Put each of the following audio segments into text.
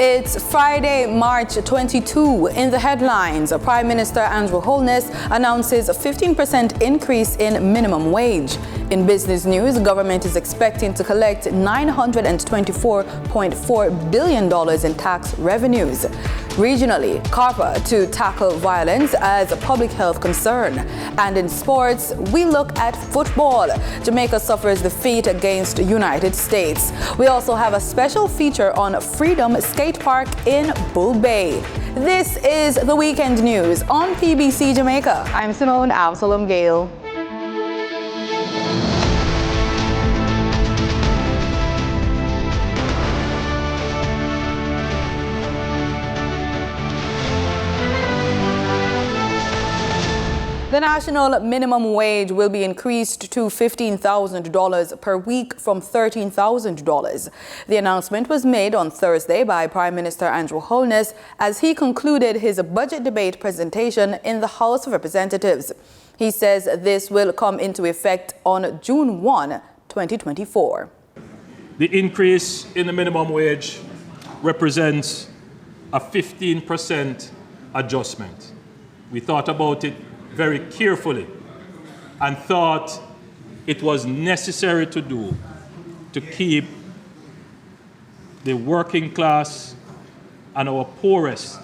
It's Friday, March 22. In the headlines, Prime Minister Andrew Holness announces a 15% increase in minimum wage. In business news, government is expecting to collect $924.4 billion in tax revenues. Regionally, COPPA to tackle violence as a public health concern. And in sports, we look at football. Jamaica suffers defeat against United States. We also have a special feature on Freedom Skate Park in Bull Bay. This is the weekend news on PBC Jamaica. I'm Simone Absalom Gale. The national minimum wage will be increased to $15,000 per week from $13,000. The announcement was made on Thursday by Prime Minister Andrew Holness as he concluded his budget debate presentation in the House of Representatives. He says this will come into effect on June 1, 2024. The increase in the minimum wage represents a 15% adjustment. We thought about it very carefully and thought it was necessary to do to keep the working class and our poorest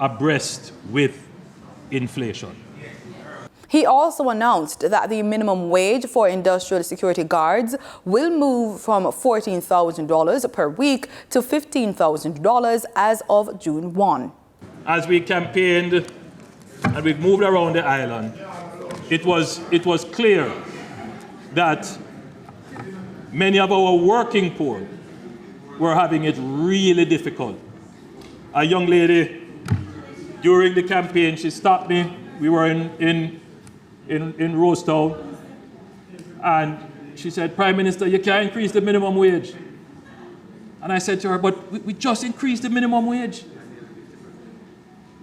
abreast with inflation. He also announced that the minimum wage for industrial security guards will move from $14,000 per week to $15,000 as of June 1. As we campaigned and we've moved around the island, it was clear that many of our working poor were having it really difficult. A young lady during the campaign, she stopped me. We were in Rosetown, and she said, "Prime Minister, you can't increase the minimum wage." And I said to her, "But we just increased the minimum wage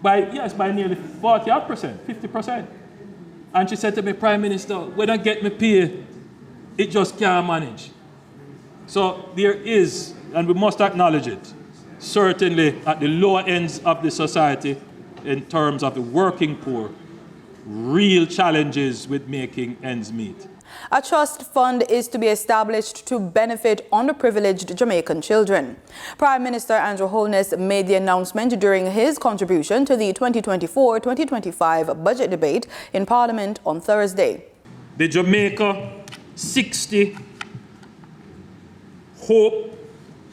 by nearly 40%, 50%. And she said to me, "Prime Minister, when I get my pay, it just can't manage." So there is, and we must acknowledge it, certainly at the lower ends of the society, in terms of the working poor, real challenges with making ends meet. A trust fund is to be established to benefit underprivileged Jamaican children. Prime Minister Andrew Holness made the announcement during his contribution to the 2024-2025 budget debate in Parliament on Thursday. The Jamaica 60 Hope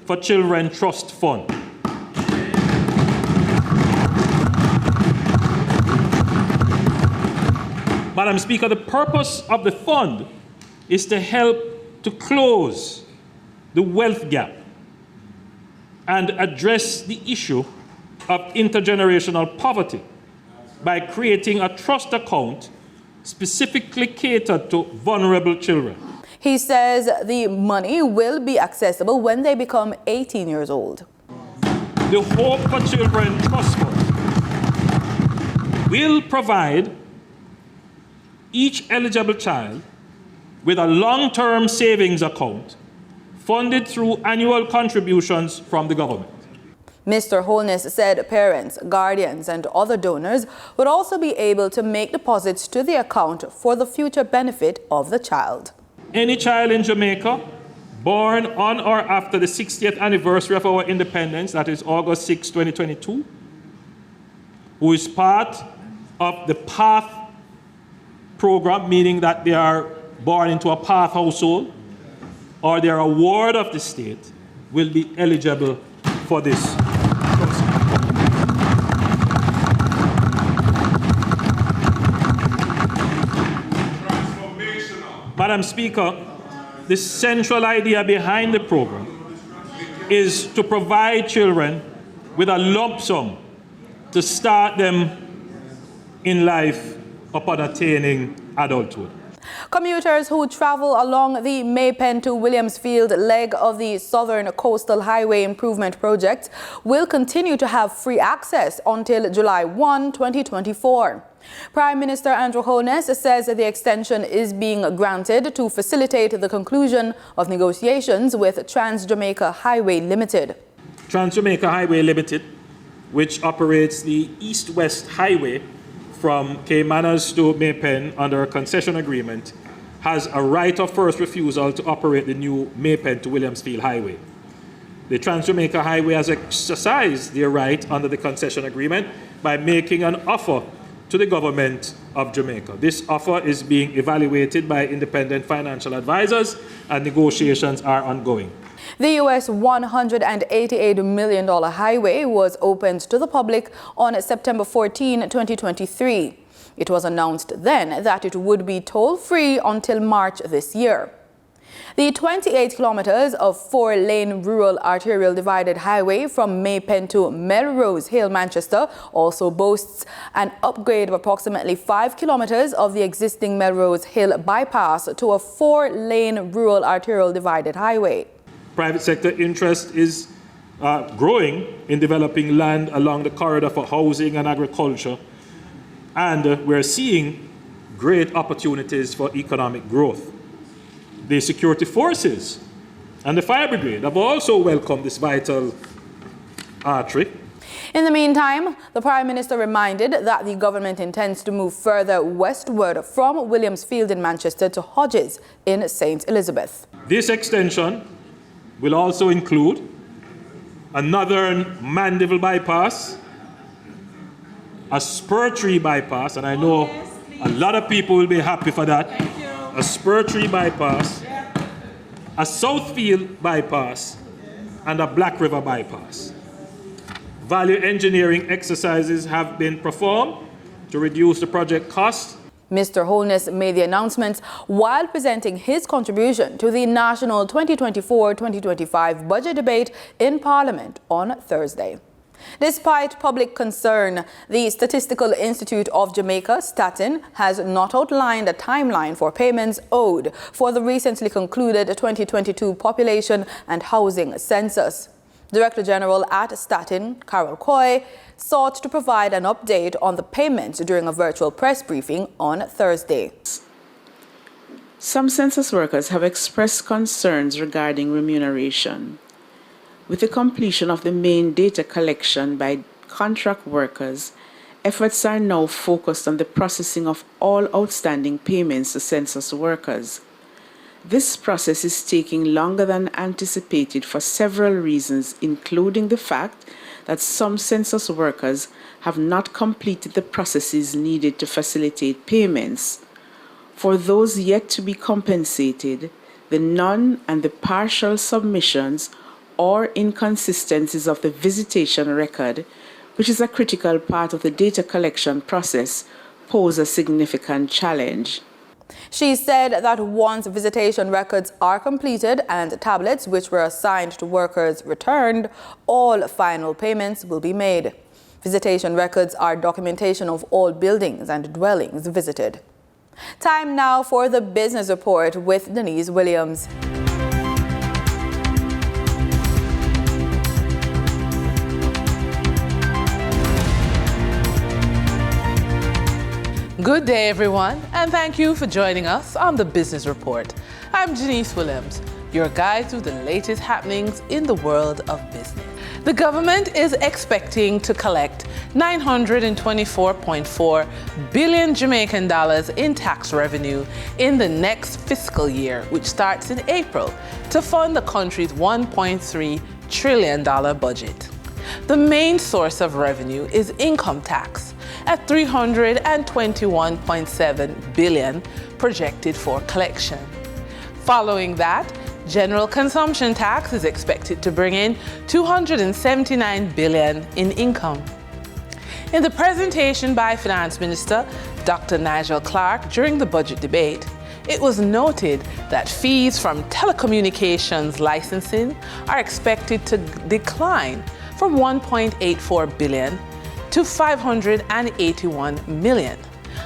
for Children Trust Fund Madam Speaker, the purpose of the fund is to help to close the wealth gap and address the issue of intergenerational poverty by creating a trust account specifically catered to vulnerable children. He says the money will be accessible when they become 18 years old. The Hope for Children Trust Fund will provide each eligible child with a long-term savings account funded through annual contributions from the government. Mr. Holness said parents, guardians, and other donors would also be able to make deposits to the account for the future benefit of the child. Any child in Jamaica born on or after the 60th anniversary of our independence, that is August 6, 2022, who is part of the PATH program, meaning that they are born into a PATH household, or they are a ward of the state, will be eligible for this. Madam Speaker, the central idea behind the program is to provide children with a lump sum to start them in life upon attaining adulthood. Commuters who travel along the Maypen to Williamsfield leg of the Southern Coastal Highway Improvement Project will continue to have free access until July 1, 2024. Prime Minister Andrew Holness says the extension is being granted to facilitate the conclusion of negotiations with Trans Jamaica Highway Limited. Trans-Jamaica Highway Limited, which operates the East-West Highway from Caymanas to Maypen under a concession agreement, has a right of first refusal to operate the new Maypen to Williamsfield Highway. The Trans-Jamaica Highway has exercised their right under the concession agreement by making an offer to the government of Jamaica. This offer is being evaluated by independent financial advisors and negotiations are ongoing. The US $188 million highway was opened to the public on September 14, 2023. It was announced then that it would be toll-free until March this year. The 28 kilometers of four-lane rural arterial divided highway from Maypen to Melrose Hill, Manchester, also boasts an upgrade of approximately 5 kilometers of the existing Melrose Hill bypass to a four-lane rural arterial divided highway. Private sector interest is growing in developing land along the corridor for housing and agriculture, and we're seeing great opportunities for economic growth. The security forces and the fire brigade have also welcomed this vital artery. In the meantime, the Prime Minister reminded that the government intends to move further westward from Williamsfield in Manchester to Hodges in St. Elizabeth. This extension will also include a northern Mandeville bypass, a spur tree bypass, and I know a lot of people will be happy for that. A spur tree bypass, a Southfield bypass, and a Black River bypass. Value engineering exercises have been performed to reduce the project cost. Mr. Holness made the announcements while presenting his contribution to the National 2024-2025 budget debate in Parliament on Thursday. Despite public concern, the Statistical Institute of Jamaica, Statin, has not outlined a timeline for payments owed for the recently concluded 2022 population and housing census. Director General at Statin, Carol Coy, sought to provide an update on the payments during a virtual press briefing on Thursday. Some census workers have expressed concerns regarding remuneration. With the completion of the main data collection by contract workers, efforts are now focused on the processing of all outstanding payments to census workers. This process is taking longer than anticipated for several reasons, including the fact that some census workers have not completed the processes needed to facilitate payments. For those yet to be compensated, the non- and the partial submissions or inconsistencies of the visitation record, which is a critical part of the data collection process, pose a significant challenge. She said that once visitation records are completed and tablets which were assigned to workers returned, all final payments will be made. Visitation records are documentation of all buildings and dwellings visited. Time now for the business report with Denise Williams. Good day, everyone, and thank you for joining us on the Business Report. I'm Denise Williams, your guide through the latest happenings in the world of business. The government is expecting to collect $924.4 billion Jamaican dollars in tax revenue in the next fiscal year, which starts in April, to fund the country's $1.3 trillion budget. The main source of revenue is income tax, at $321.7 billion projected for collection. Following that, general consumption tax is expected to bring in $279 billion in income. In the presentation by Finance Minister Dr. Nigel Clark during the budget debate, it was noted that fees from telecommunications licensing are expected to decline from $1.84 billion to $581 million.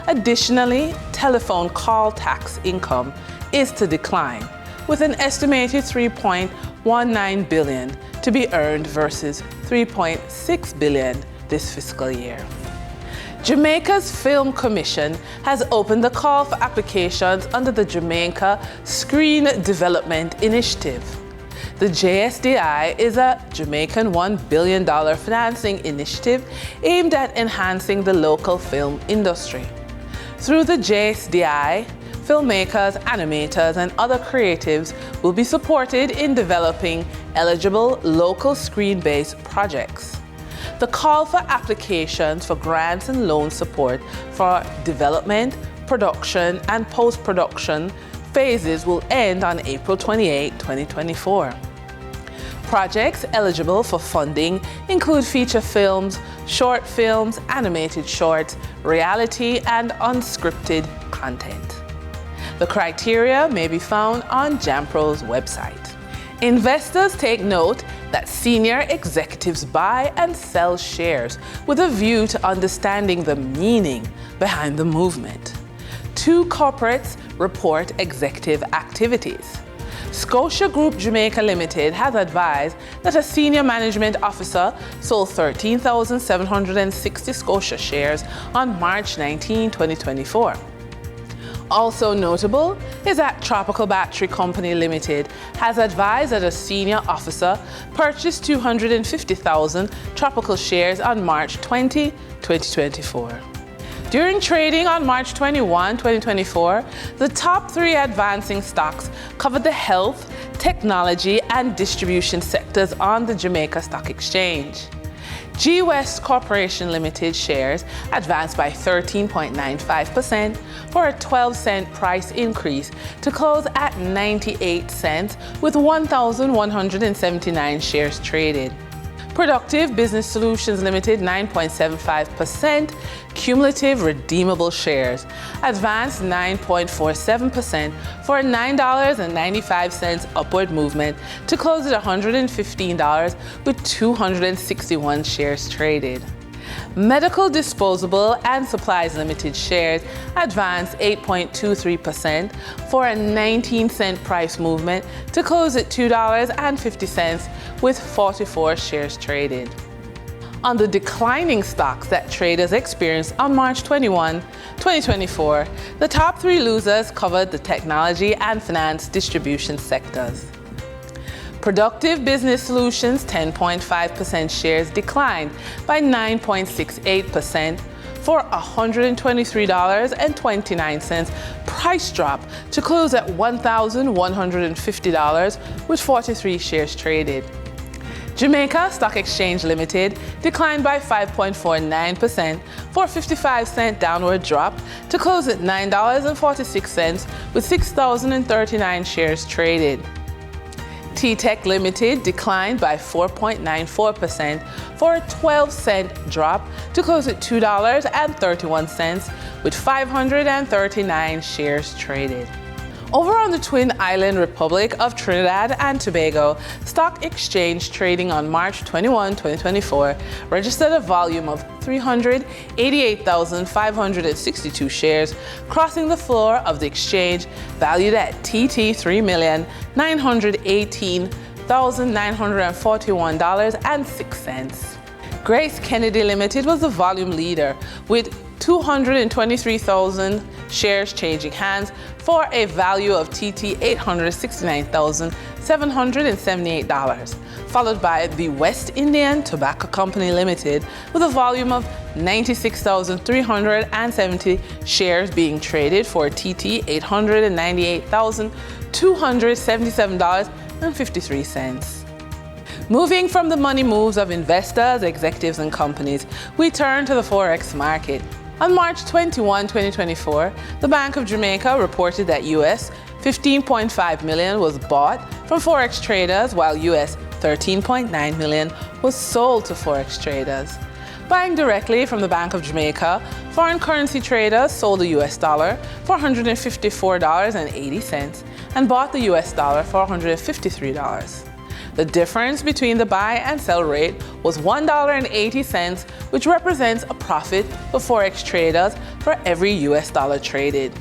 Additionally, telephone call tax income is to decline, with an estimated $3.19 billion to be earned versus $3.6 billion this fiscal year. Jamaica's Film Commission has opened the call for applications under the Jamaica Screen Development Initiative. The JSDI is a Jamaican $1 billion financing initiative aimed at enhancing the local film industry. Through the JSDI, filmmakers, animators, and other creatives will be supported in developing eligible local screen-based projects. The call for applications for grants and loan support for development, production, and post-production phases will end on April 28, 2024. Projects eligible for funding include feature films, short films, animated shorts, reality, and unscripted content. The criteria may be found on JAMPRO's website. Investors take note that senior executives buy and sell shares with a view to understanding the meaning behind the movement. 2 corporates report executive activities. Scotia Group Jamaica Limited has advised that a senior management officer sold 13,760 Scotia shares on March 19, 2024. Also notable is that Tropical Battery Company Limited has advised that a senior officer purchased 250,000 Tropical shares on March 20, 2024. During trading on March 21, 2024, the top 3 advancing stocks covered the health, technology, and distribution sectors on the Jamaica Stock Exchange. G West Corporation Limited shares advanced by 13.95% for a 12-cent price increase to close at 98 cents with 1,179 shares traded. Productive Business Solutions Limited 9.75% cumulative redeemable shares advanced 9.47% for a $9.95 upward movement to close at $115 with 261 shares traded. Medical Disposable and Supplies Limited shares advanced 8.23% for a 19-cent price movement to close at $2.50 with 44 shares traded. On the declining stocks that traders experienced on March 21, 2024, the top 3 losers covered the technology and finance distribution sectors. Productive Business Solutions 10.5% shares declined by 9.68% for $123.29 price drop to close at $1,150 with 43 shares traded. Jamaica Stock Exchange Limited declined by 5.49% for a 55-cent downward drop to close at $9.46 with 6,039 shares traded. T-Tech Limited declined by 4.94% for a 12-cent drop to close at $2.31 with 539 shares traded. Over on the Twin Island Republic of Trinidad and Tobago, stock exchange trading on March 21, 2024 registered a volume of 388,562 shares, crossing the floor of the exchange valued at TT $3,918,941.06. Grace Kennedy Limited was the volume leader with 223,000 shares changing hands for a value of TT $869,778, followed by the West Indian Tobacco Company Limited with a volume of 96,370 shares being traded for TT $898,277.53. Moving from the money moves of investors, executives, and companies, we turn to the Forex market. On March 21, 2024, the Bank of Jamaica reported that US $15.5 million was bought from Forex traders, while US $13.9 million was sold to Forex traders. Buying directly from the Bank of Jamaica, foreign currency traders sold the US dollar for $154.80 and bought the US dollar for $153. The difference between the buy and sell rate was $1.80, which represents a profit for Forex traders for every US dollar traded.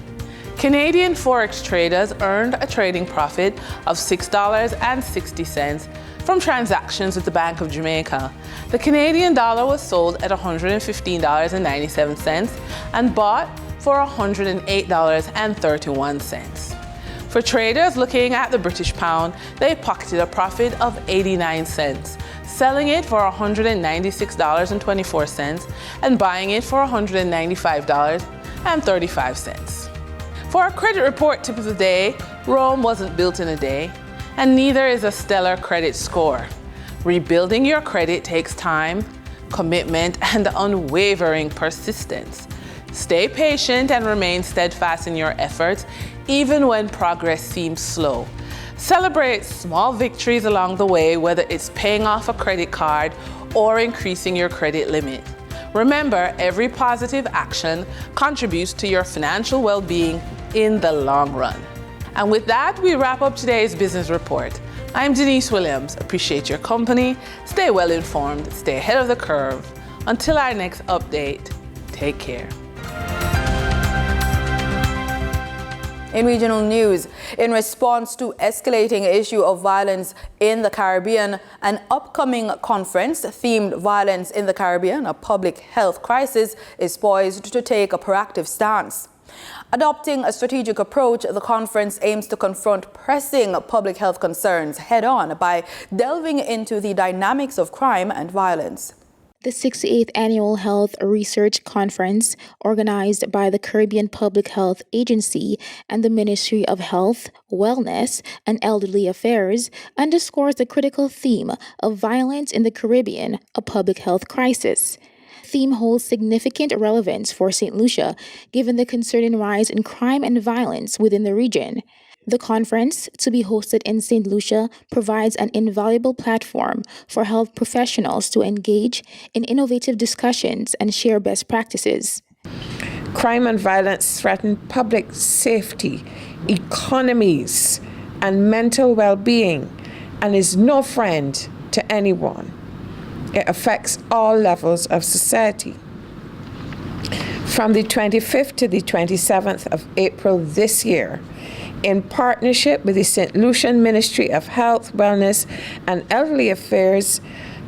Canadian Forex traders earned a trading profit of $6.60 from transactions with the Bank of Jamaica. The Canadian dollar was sold at $115.97 and bought for $108.31. For traders looking at the British pound, they pocketed a profit of 89 cents, selling it for $196.24 and buying it for $195.35. For our credit report tip of the day, Rome wasn't built in a day, and neither is a stellar credit score. Rebuilding your credit takes time, commitment, and unwavering persistence. Stay patient and remain steadfast in your efforts, even when progress seems slow. Celebrate small victories along the way, whether it's paying off a credit card or increasing your credit limit. Remember, every positive action contributes to your financial well-being in the long run. And with that, we wrap up today's business report. I'm Denise Williams. Appreciate your company. Stay well informed, stay ahead of the curve. Until our next update, take care. In regional news, in response to escalating issue of violence in the Caribbean, an upcoming conference themed Violence in the Caribbean, a public health crisis, is poised to take a proactive stance. Adopting a strategic approach, the conference aims to confront pressing public health concerns head-on by delving into the dynamics of crime and violence. The 68th Annual Health Research Conference, organized by the Caribbean Public Health Agency and the Ministry of Health, Wellness, and Elderly Affairs, underscores the critical theme of violence in the Caribbean, a public health crisis. The theme holds significant relevance for St. Lucia, given the concerning rise in crime and violence within the region. The conference, to be hosted in St. Lucia, provides an invaluable platform for health professionals to engage in innovative discussions and share best practices. Crime and violence threaten public safety, economies, and mental well-being, and is no friend to anyone. It affects all levels of society. From the 25th to the 27th of April this year, in partnership with the St. Lucian Ministry of Health, Wellness, and Elderly Affairs,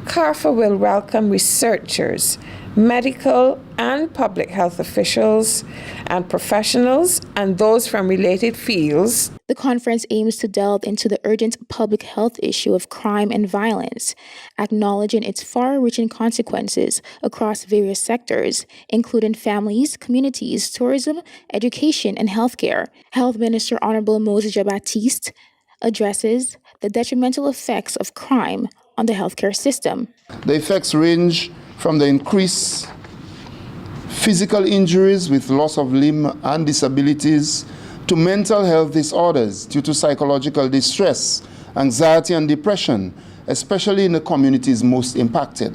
CARFA will welcome researchers, medical and public health officials and professionals, and those from related fields. The conference aims to delve into the urgent public health issue of crime and violence, acknowledging its far-reaching consequences across various sectors, including families, communities, tourism, education, and healthcare. Health Minister Honorable Moses Baptiste addresses the detrimental effects of crime on the healthcare system. The effects range from the increased physical injuries with loss of limb and disabilities to mental health disorders due to psychological distress, anxiety and depression, especially in the communities most impacted.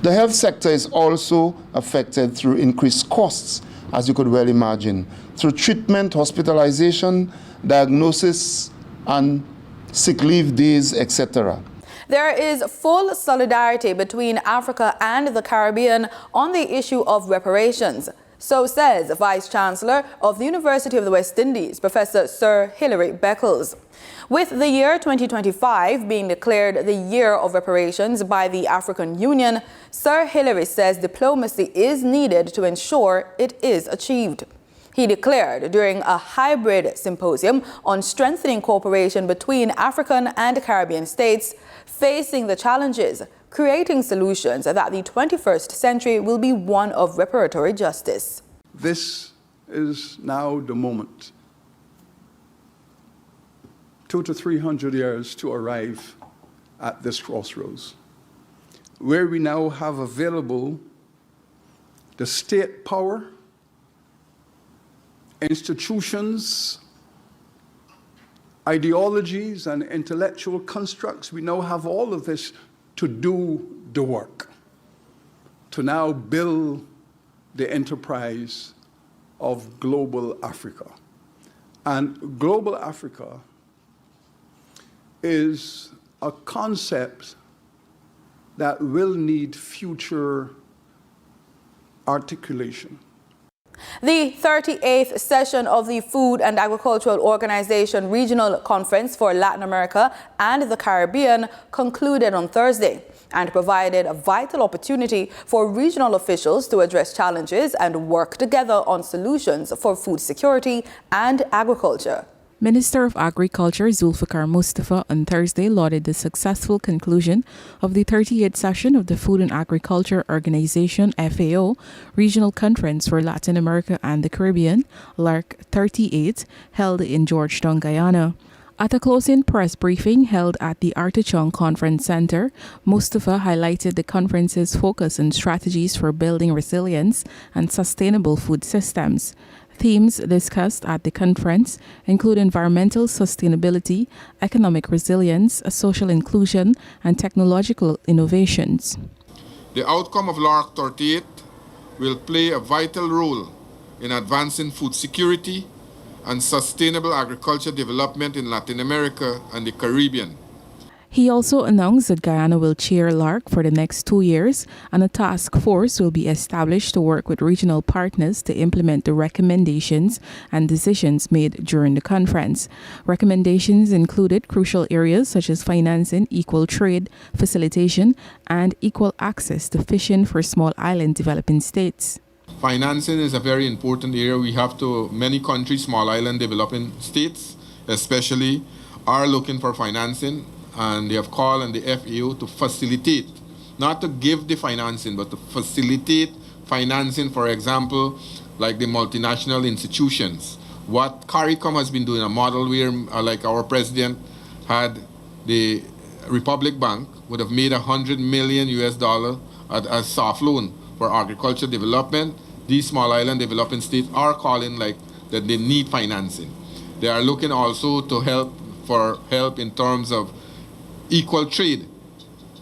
The health sector is also affected through increased costs, as you could well imagine, through treatment, hospitalization, diagnosis, and sick leave days, etc. There is full solidarity between Africa and the Caribbean on the issue of reparations. So says Vice Chancellor of the University of the West Indies, Professor Sir Hilary Beckles. With the year 2025 being declared the year of reparations by the African Union, Sir Hilary says diplomacy is needed to ensure it is achieved. He declared during a hybrid symposium on strengthening cooperation between African and Caribbean states facing the challenges, creating solutions that the 21st century will be one of reparatory justice. This is now the moment, 200 to 300 years to arrive at this crossroads, where we now have available the state power, institutions, ideologies, and intellectual constructs. We now have all of this to do the work, to now build the enterprise of global Africa. And global Africa is a concept that will need future articulation. The 38th session of the Food and Agricultural Organization Regional Conference for Latin America and the Caribbean concluded on Thursday and provided a vital opportunity for regional officials to address challenges and work together on solutions for food security and agriculture. Minister of Agriculture Zulfikar Mustafa on Thursday lauded the successful conclusion of the 38th session of the Food and Agriculture Organization FAO Regional Conference for Latin America and the Caribbean, LARC 38, held in Georgetown, Guyana. At a closing press briefing held at the Artichon Conference Center, Mustafa highlighted the conference's focus on strategies for building resilience and sustainable food systems. Themes discussed at the conference include environmental sustainability, economic resilience, social inclusion, and technological innovations. The outcome of LARC 38 will play a vital role in advancing food security and sustainable agriculture development in Latin America and the Caribbean. He also announced that Guyana will chair LARC for the next 2 years, and a task force will be established to work with regional partners to implement the recommendations and decisions made during the conference. Recommendations included crucial areas such as financing, equal trade, facilitation, and equal access to fishing for small island developing states. Financing is a very important area. Many countries, small island developing states especially, are looking for financing. And they have called on the FAO to facilitate, not to give the financing, but to facilitate financing, for example, like the multinational institutions. What CARICOM has been doing, a model where, like our president had the Republic Bank, would have made $100 million as soft loan for agriculture development. These small island developing states are calling like that they need financing. They are looking also to help in terms of equal trade,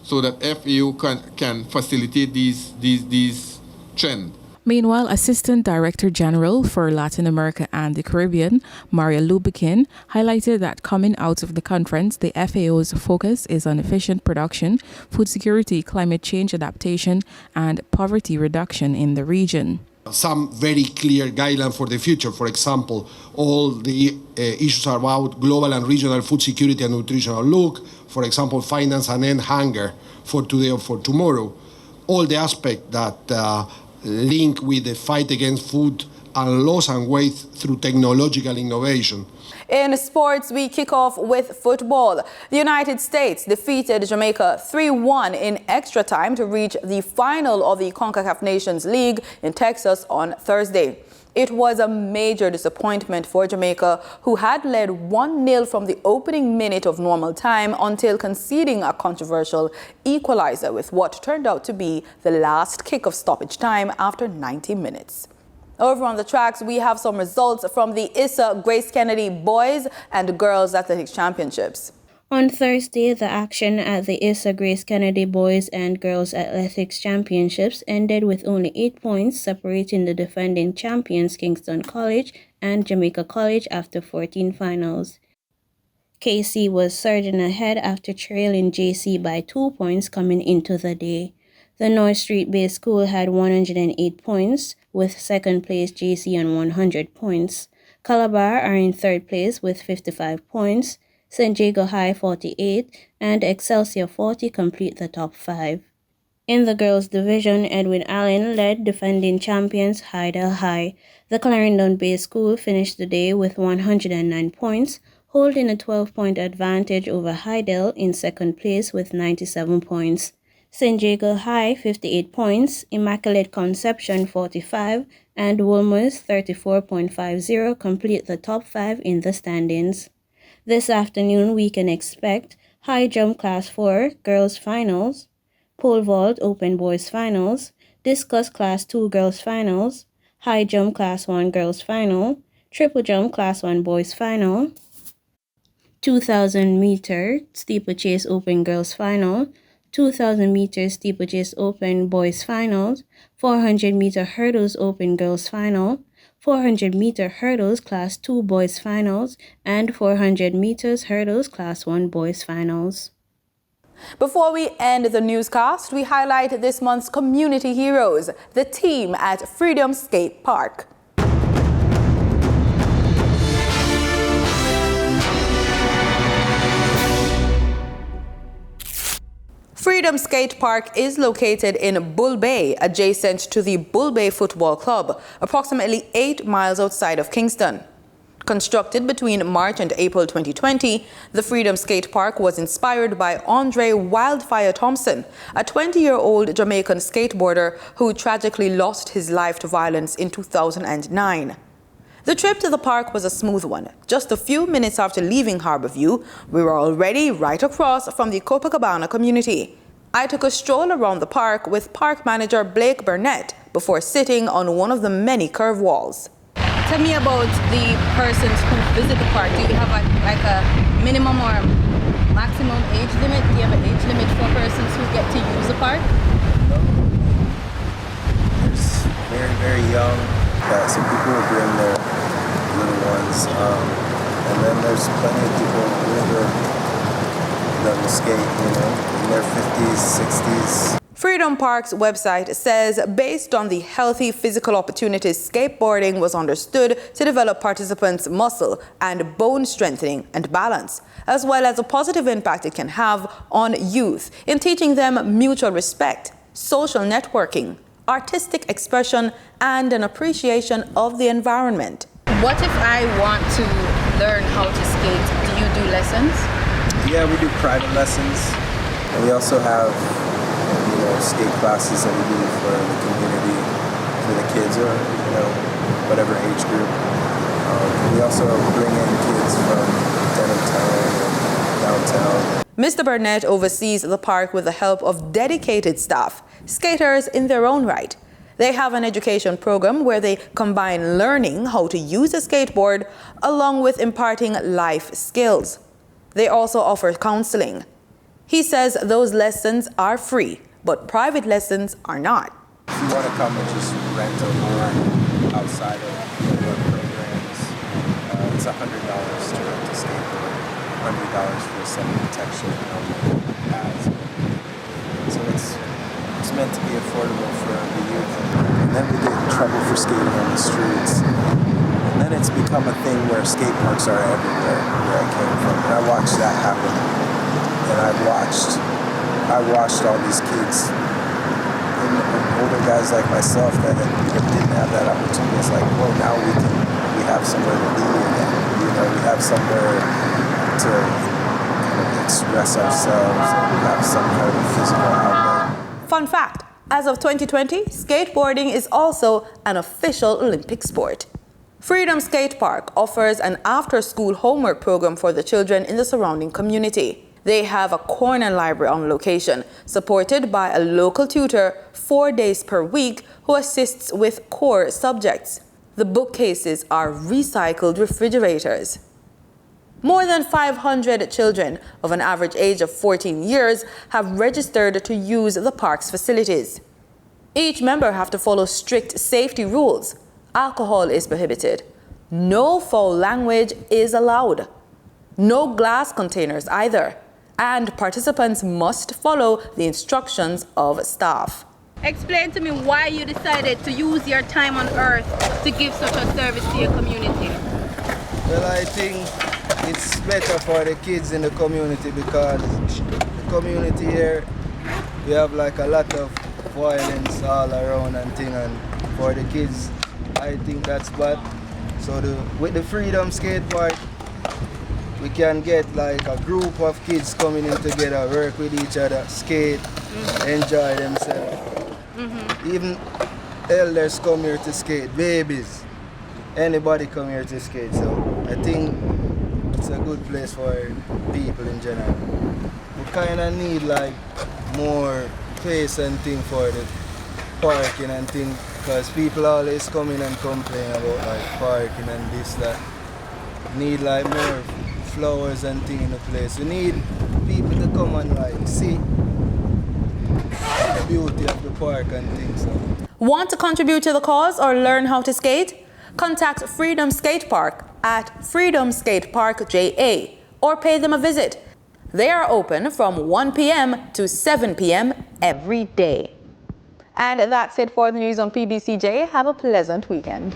so that FAO can facilitate these trends. Meanwhile, Assistant Director General for Latin America and the Caribbean, Maria Lubikin, highlighted that coming out of the conference, the FAO's focus is on efficient production, food security, climate change adaptation, and poverty reduction in the region. Some very clear guidelines for the future. For example, all the issues about global and regional food security and nutritional look. For example, finance and end hunger for today or for tomorrow. All the aspects that link with the fight against food and loss and waste through technological innovation. In sports, we kick off with football. The United States defeated Jamaica 3-1 in extra time to reach the final of the CONCACAF Nations League in Texas on Thursday. It was a major disappointment for Jamaica, who had led 1-0 from the opening minute of normal time until conceding a controversial equalizer with what turned out to be the last kick of stoppage time after 90 minutes. Over on the tracks, we have some results from the Issa Grace Kennedy Boys and Girls Athletics Championships. On Thursday, the action at the Issa Grace Kennedy Boys and Girls Athletics Championships ended with only 8 points separating the defending champions Kingston College and Jamaica College after 14 finals. KC was surging ahead after trailing JC by 2 points coming into the day. The North Street-based school had 108 points, with second place JC on 100 points. Calabar are in third place with 55 points. St. Jago High 48 and Excelsior 40 complete the top 5. In the girls' division, Edwin Allen led defending champions Hydel High. The Clarendon-based school finished the day with 109 points, holding a 12-point advantage over Hydel in second place with 97 points. St. Jago High 58 points, Immaculate Conception 45, and Wolmer's 34.50 complete the top 5 in the standings. This afternoon, we can expect High Jump Class 4 Girls Finals, Pole Vault Open Boys Finals, Discus Class 2 Girls Finals, High Jump Class 1 Girls Final, Triple Jump Class 1 Boys Final, 2,000 meter Steeplechase Open Girls Final, 2,000 meters Steeplechase Open Boys Finals, 400 meter Hurdles Open Girls Final, 400 meter Hurdles Class 2 Boys Finals, and 400 meters Hurdles Class 1 Boys Finals. Before we end the newscast, we highlight this month's community heroes, the team at Freedom Skate Park. Freedom Skate Park is located in Bull Bay, adjacent to the Bull Bay Football Club, approximately 8 miles outside of Kingston. Constructed between March and April 2020, the Freedom Skate Park was inspired by Andre Wildfire Thompson, a 20-year-old Jamaican skateboarder who tragically lost his life to violence in 2009. The trip to the park was a smooth one. Just a few minutes after leaving Harborview, we were already right across from the Copacabana community. I took a stroll around the park with park manager Blake Burnett before sitting on one of the many curve walls. Tell me about the persons who visit the park. Do you have like a minimum or maximum age limit? Do you have an age limit for persons who get to use the park? No. There's very, very young. So people will bring their little ones. And then there's plenty of people older that will skate, in their 50s, 60s. Freedom Park's website says, based on the healthy physical opportunities, skateboarding was understood to develop participants' muscle and bone strengthening and balance, as well as a positive impact it can have on youth in teaching them mutual respect, social networking, artistic expression, and an appreciation of the environment. What if I want to learn how to skate? Do you do lessons? Yeah, we do private lessons. And we also have skate classes that we do for the community, for the kids or, whatever age group. We also bring in kids from downtown. Mr. Burnett oversees the park with the help of dedicated staff, skaters in their own right. They have an education program where they combine learning how to use a skateboard along with imparting life skills. They also offer counseling. He says those lessons are free, but private lessons are not. If you want to come and just rent a board outside of our programs, it's $100 to rent a skateboard, $100 for sun protection, pads. So it's meant to be affordable for the youth. And then we get in trouble for skating on the streets. And then it's become a thing where skate parks are everywhere where I came from. And I watched that happen. And I watched all these kids and older guys like myself that didn't have that opportunity. It's like, well, now we have somewhere to be, and we have somewhere to express ourselves and have some kind of physical outlet. Fun fact, as of 2020, skateboarding is also an official Olympic sport. Freedom Skate Park offers an after-school homework program for the children in the surrounding community. They have a corner library on location, supported by a local tutor 4 days per week who assists with core subjects. The bookcases are recycled refrigerators. More than 500 children of an average age of 14 years have registered to use the park's facilities. Each member have to follow strict safety rules. Alcohol is prohibited. No foul language is allowed. No glass containers either. And participants must follow the instructions of staff. Explain to me why you decided to use your time on Earth to give such a service to your community. Well, I think it's better for the kids in the community because the community here, we have like a lot of violence all around and thing, and for the kids, I think that's bad. So with the Freedom Skate Park, we can get like a group of kids coming in together, work with each other, skate, enjoy themselves. Even elders come here to skate, babies, anybody come here to skate. So I think it's a good place for people in general. We kind of need like more space and thing for the parking and thing, because people always come in and complain about like parking and this, that. Need like more flowers and thing in the place. We need people to come and like see the beauty of the park and things. So. Want to contribute to the cause or learn how to skate? Contact Freedom Skate Park at Freedom Skate Park JA or pay them a visit. They are open from 1 p.m. to 7 p.m. every day. And that's it for the news on PBCJ. Have a pleasant weekend.